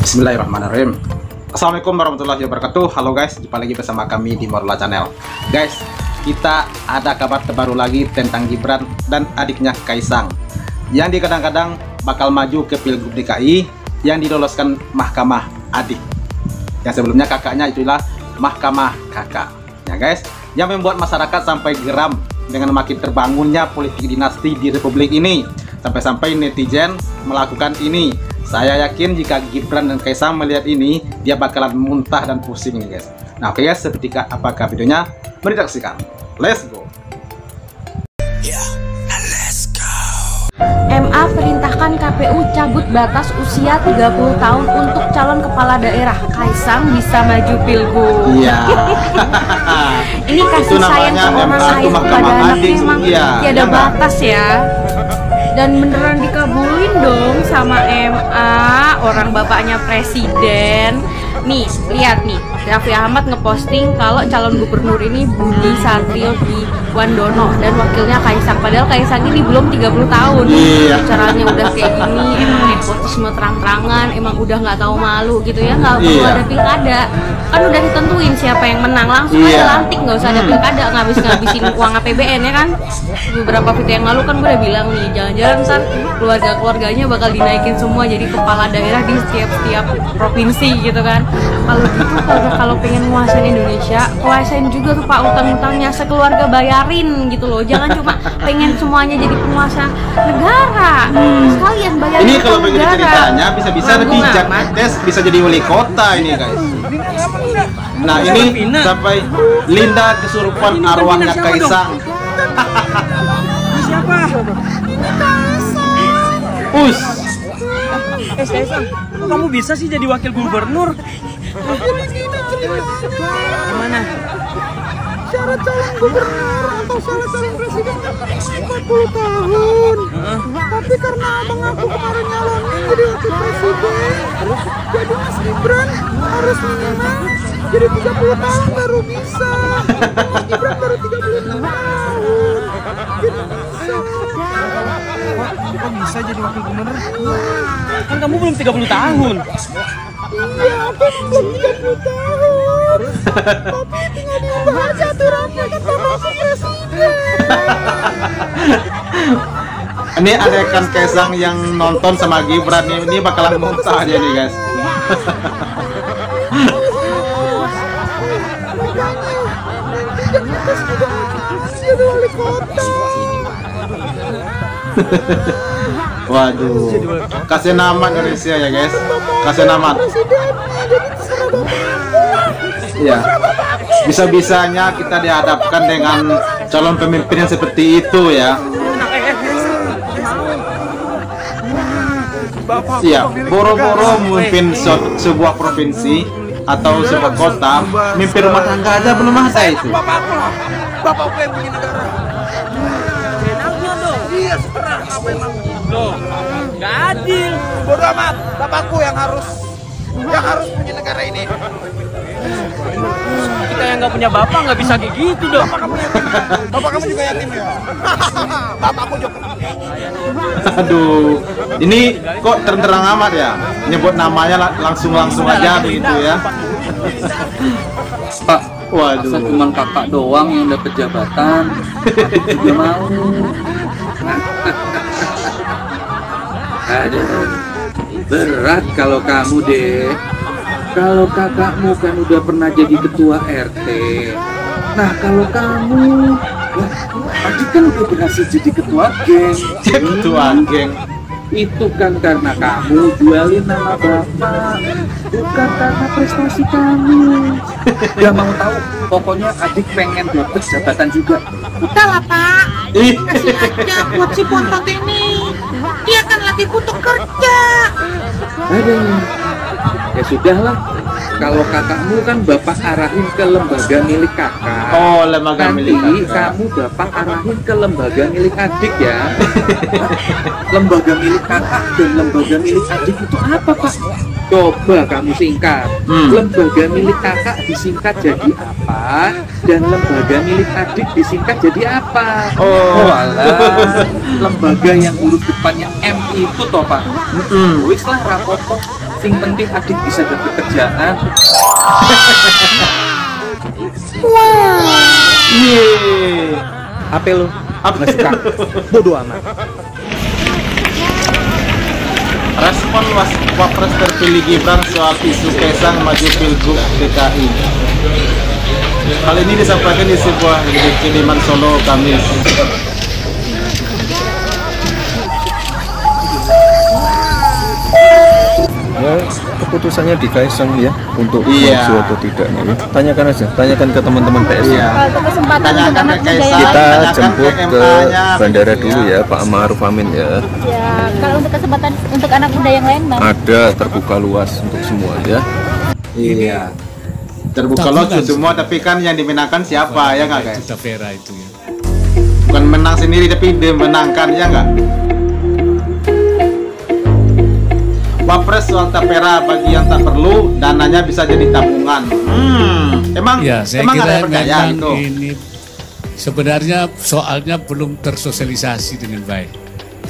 Bismillahirrahmanirrahim. Assalamualaikum warahmatullahi wabarakatuh. Halo guys, jumpa lagi bersama kami di Morla Channel. Guys, kita ada kabar terbaru lagi tentang Gibran dan adiknya Kaisang yang dikadang-kadang bakal maju ke Pilgub DKI yang diloloskan Mahkamah Adik. Yang sebelumnya kakaknya itulah Mahkamah Kakak. Ya guys, yang membuat masyarakat sampai geram dengan makin terbangunnya politik dinasti di Republik ini. Sampai-sampai netizen melakukan ini. Saya yakin jika Gibran dan Kaisang melihat ini, dia bakalan muntah dan pusing nih guys. Nah oke guys, seperti apakah videonya? Mari kita saksikan. Let's go. MA perintahkan KPU cabut batas usia 30 tahun untuk calon kepala daerah. Kaisang bisa maju Pilgub. Iya. Ini kasih sayang seorang ayah kepada anaknya memang tiada batas ya. Dan beneran dikabulin dong sama MA, orang bapaknya presiden. Nih, lihat nih, Raffi Ahmad ngeposting kalau calon gubernur ini Budi Satrio Djiwandono dan wakilnya Kaisang. Padahal Kaisang ini belum 30 tahun. Iya. Caranya udah kayak gini, emang nepotisme terang-terangan, emang udah nggak tahu malu gitu ya, nggak perlu ada pilkada. Kan udah ditentuin siapa yang menang, langsung aja lantik, nggak usah ada pilkada, ngabisin uang APBN ya kan. Beberapa video yang lalu kan gue udah bilang nih, jangan-jangan ntar keluarga-keluarganya bakal dinaikin semua jadi kepala daerah di setiap provinsi gitu kan. Kalau gitu kalau pengen nguasain Indonesia, kuasain juga tuh Pak utang-utangnya sekeluarga, bayarin gitu loh. Jangan cuma pengen semuanya jadi penguasa negara. Sekalian bayarin. Ini kalau begini ceritanya bisa-bisa lebih tes bisa jadi wali kota ini guys. Nah ini sampai Linda kesurupan arwahnya Kaisang. Siapa? Us. Kaisang, kok kamu bisa sih jadi wakil gubernur? Gimana? Syarat calon gubernur atau syarat calon presiden kan 40 tahun. Tapi karena abang aku kemarin nyalonin jadi wakil presiden, jadi Mas Gibran harus minimal jadi 30 tahun baru bisa. Mas Gibran baru 36 tahun. Jadi bisa. Kok bisa jadi wakil gubernur? Kan kamu belum 30 tahun. Iya, aku belum 30 tahun. Tapi tinggal diubah aja aturannya, kan bapak aku presiden. Ini ada kan Kaisang yang nonton sama Gibran ini bakalan muntah aja nih guys. Jadi wali kota. Waduh, kasih nama Indonesia ya guys, kasih nama. Iya, bisa-bisanya kita dihadapkan dengan calon pemimpin yang seperti itu ya. Iya, boro-boro memimpin sebuah provinsi atau sebuah kota, mimpin rumah tangga aja belum ada itu. Bapakku yang punya negara. Enaknya dong. Iya, sekarang apa emang? Loh, nggak adil. Bodo amat, bapakku yang harus punya negara ini. Kita yang nggak punya bapak nggak bisa kayak gitu dong. Bapak kamu juga yatim ya? Bapakku juga. Aduh, ini kok terang-terang amat ya, nyebut namanya langsung aja begitu ya. Pak, Waduh. masa cuma kakak doang yang dapat jabatan, adik juga mau. Aduh, berat kalau kamu deh. Kalau kakakmu kan udah pernah jadi ketua RT. Nah kalau kamu, wah, adik kan udah berhasil jadi ketua geng. Ketua geng. Itu kan karena kamu jualin nama bapak, bukan karena prestasi kamu. Gak mau tahu, pokoknya adik pengen dapet jabatan juga. Udah lah Pak, Ih, kasih aja buat si Pontot ini. Dia kan lagi butuh kerja. Aduh, ya sudahlah. Kalau kakakmu kan bapak arahin ke lembaga milik kakak. oh lembaga Nanti milik kakak. kamu bapak arahin ke lembaga milik adik ya. Lembaga milik kakak dan lembaga milik adik itu apa Pak? Coba kamu singkat. Lembaga milik kakak disingkat jadi apa? Dan lembaga milik adik disingkat jadi apa? Oh, Alah. Lembaga yang huruf depannya M itu toh Pak. Wis lah rapopo. penting adik bisa dapat kerjaan. Yeay. HP lu Apa nggak suka, bodoh amat. Respon Wapres terpilih Gibran soal isu Kaisang maju Pilgub DKI. Hal ini disampaikan di sebuah di Kediman Solo Kamis. Ya, keputusannya di Kaisang ya untuk Iya. maju atau tidaknya ya. Tanyakan aja, tanyakan ke teman-teman PS. Iya. Kalau kesempatan Tanyakan untuk anak ke muda Kaisang. yang Kita Tanyakan jemput ke ke MA-nya, bandara begitu dulu ya, Pak Ma'ruf Amin ya. ya, kalau untuk kesempatan untuk anak muda yang lain bang, Ada terbuka luas untuk semua ya. Iya. Terbuka luas semua, tapi kan yang dimenangkan siapa ya nggak guys? Itu Tapera itu ya. Bukan menang sendiri tapi dimenangkan ya nggak? Wapres soal Tapera bagi yang tak perlu dananya bisa jadi tabungan. Emang Ya, saya emang ada kira yang percaya memang gitu? ini sebenarnya soalnya belum tersosialisasi dengan baik.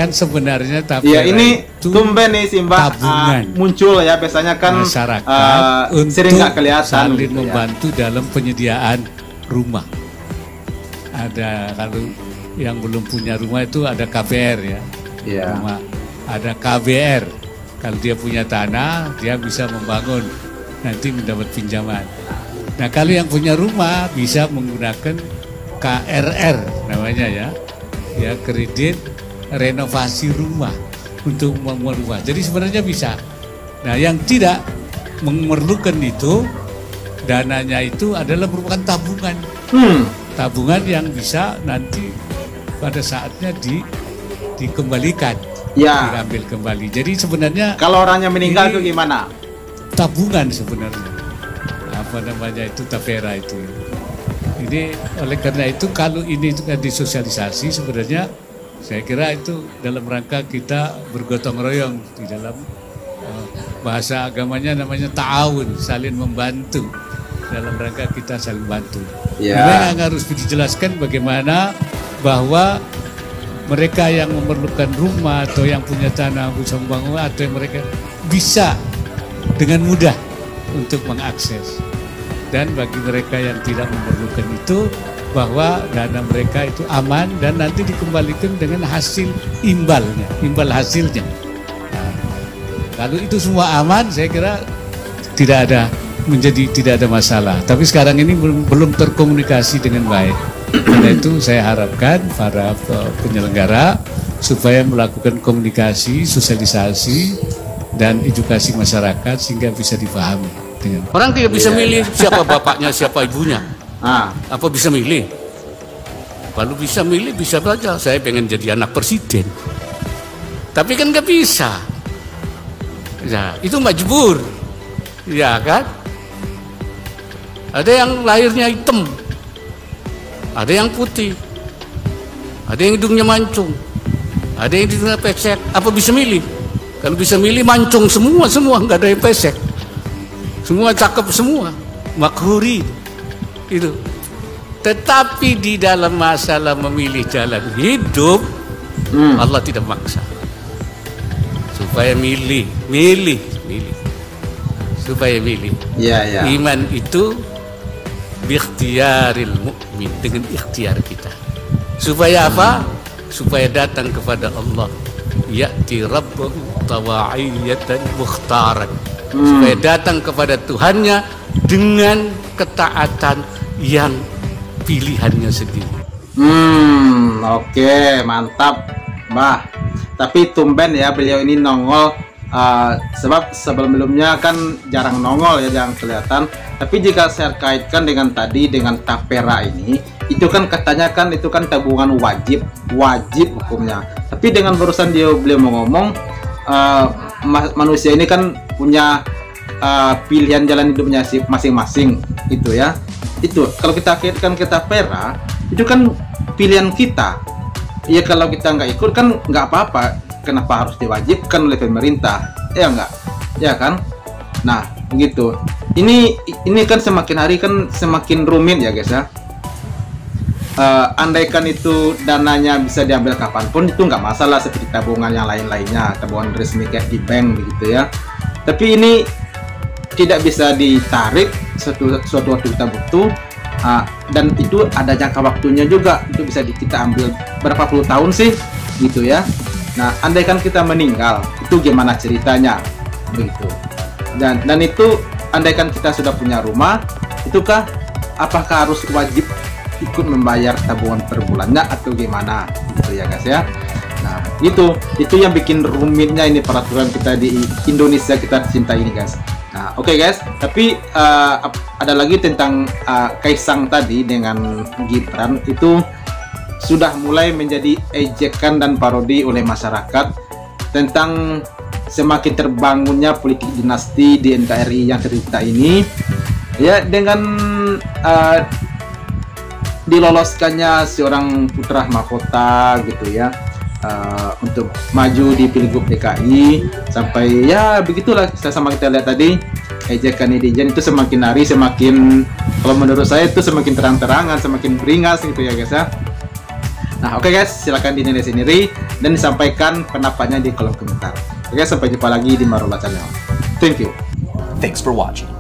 Kan sebenarnya Tapera Iya ini itu tumben nih Simba tabungan muncul ya biasanya kan masyarakat sering untuk nggak kelihatan saling gitu ya. membantu dalam penyediaan rumah. Ada kalau yang belum punya rumah itu ada KPR ya, Iya. rumah. Ada KBR. Kalau dia punya tanah, dia bisa membangun, nanti mendapat pinjaman. Nah, kalau yang punya rumah bisa menggunakan KRR namanya ya kredit renovasi rumah untuk membangun rumah. Jadi sebenarnya bisa. Nah, yang tidak memerlukan itu, dananya itu adalah merupakan tabungan. Tabungan yang bisa nanti pada saatnya dikembalikan. Ya. Diambil kembali. Jadi sebenarnya Kalau orangnya meninggal Ini- itu gimana? tabungan sebenarnya. Apa namanya itu Tapera itu. Ini oleh karena itu kalau ini juga disosialisasi sebenarnya saya kira itu dalam rangka kita bergotong royong di dalam bahasa agamanya namanya ta'awun, saling membantu dalam rangka kita saling bantu. Ya. Memang yang harus dijelaskan bagaimana bahwa mereka yang memerlukan rumah atau yang punya tanah bisa membangun atau yang mereka bisa dengan mudah untuk mengakses. Dan bagi mereka yang tidak memerlukan itu bahwa dana mereka itu aman dan nanti dikembalikan dengan hasil imbalnya, imbal hasilnya. Nah, kalau itu semua aman saya kira tidak ada masalah. Tapi sekarang ini belum terkomunikasi dengan baik. Karena itu saya harapkan para penyelenggara supaya melakukan komunikasi, sosialisasi, dan edukasi masyarakat sehingga bisa dipahami. Orang tidak bisa milih siapa bapaknya, siapa ibunya. Apa bisa milih? Kalau bisa milih, bisa saja. Saya pengen jadi anak presiden. Tapi kan nggak bisa. Ya, itu majbur. Ya kan? Ada yang lahirnya hitam, ada yang putih, ada yang hidungnya mancung, ada yang hidungnya pesek. Apa bisa milih? Kalau bisa milih mancung semua nggak ada yang pesek, semua cakep semua, makhuri itu. Tetapi di dalam masalah memilih jalan hidup, Allah tidak maksa supaya milih, supaya milih. Iya. Iman itu biikhtiaril mukmin, dengan ikhtiar kita. Supaya apa? Supaya datang kepada Allah. Ya'ti rabbahu tawa'iyatan mukhtaran. Supaya datang kepada Tuhannya dengan ketaatan yang pilihannya sendiri. Oke, mantap, Mbah. Tapi tumben ya beliau ini nongol. Sebab sebelumnya kan jarang nongol ya, jarang kelihatan. Tapi jika saya kaitkan dengan tadi dengan Tapera ini, itu kan katanya kan itu kan tabungan wajib hukumnya. Tapi dengan barusan beliau mau ngomong, manusia ini kan punya pilihan jalan hidupnya masing-masing itu ya. Itu kalau kita kaitkan ke Tapera, itu kan pilihan kita. Ya kalau kita nggak ikut kan nggak apa-apa. Kenapa harus diwajibkan oleh pemerintah? Ya enggak, ya kan? Nah, begitu. Ini kan semakin hari kan semakin rumit ya guys ya. Andaikan itu dananya bisa diambil kapanpun itu nggak masalah seperti tabungan yang lain-lainnya, tabungan resmi kayak di bank begitu ya. Tapi ini tidak bisa ditarik suatu waktu kita butuh, dan itu ada jangka waktunya juga. Itu bisa kita ambil berapa puluh tahun sih gitu ya. Nah, andaikan kita meninggal, itu gimana ceritanya begitu. Dan itu andaikan kita sudah punya rumah, itukah apakah harus wajib ikut membayar tabungan per bulannya atau gimana gitu ya guys ya. Nah, itu yang bikin rumitnya ini peraturan kita di Indonesia kita cinta ini guys. Nah, oke guys, tapi ada lagi tentang Kaisang tadi dengan Gibran, itu sudah mulai menjadi ejekan dan parodi oleh masyarakat tentang semakin terbangunnya politik dinasti di NKRI yang tercipta ini ya, dengan diloloskannya seorang putra mahkota gitu ya, untuk maju di Pilgub DKI, sampai ya begitulah sama kita lihat tadi, ejekan netizen itu semakin hari semakin, kalau menurut saya itu semakin terang-terangan, semakin beringas gitu ya guys ya. Nah oke guys, silahkan dinilai sendiri dan disampaikan pendapatnya di kolom komentar. Oke, sampai jumpa lagi di Marula Channel. Thank you. Thanks for watching.